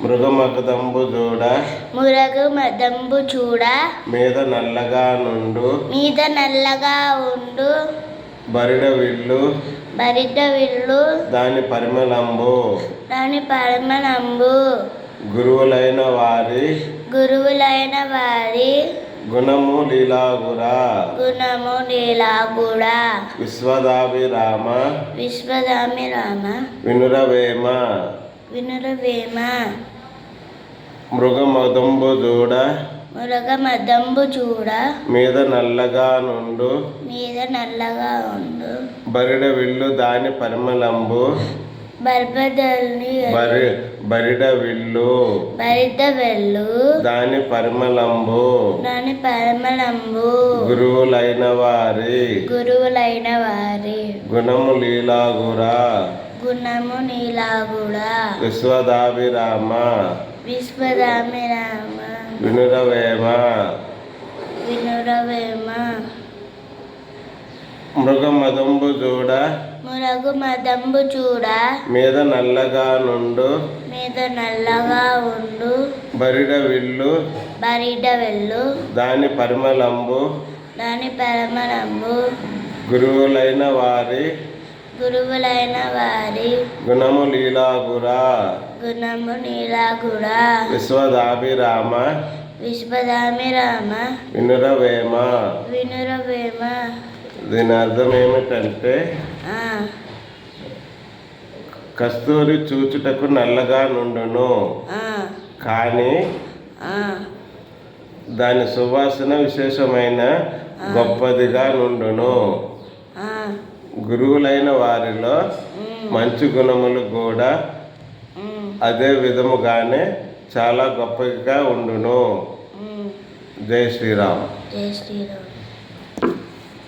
మృగమదంబు చూడ మీద నల్లగా ఉండు బరిడ విల్లు దాని పరిమళంబు గురువులైన వారి గుణము లీలాగురా విశ్వదాభిరామ వినురవేమ మృగమదంబు చూడ మీద నల్లగా నుండు బరిడ విల్లు దాని పరిమళంబు బరిడ విల్లు దాని పరిమళంబు గురువులైన వారి గుణము లీలాగురా విశ్వదాభిరామ వినురవేమ మృగమదంబు చూడ మీద నల్లగా ఉండు బరిడ విల్లు దాని పరిమళంబు గురువులైన వారి గుణము లీలాగురా విశ్వదాభిరామ వినురవేమ. దీని అర్థం ఏమిటంటే కస్తూరి చూచుటకు నల్లగా నుండును కానీ దాని సువాసన విశేషమైన గొప్పదిగా నుండును. గురువులైన వారిలో మంచి గుణములు కూడా అదే విధముగానే చాలా గొప్పగా ఉండును. జై శ్రీరామ్.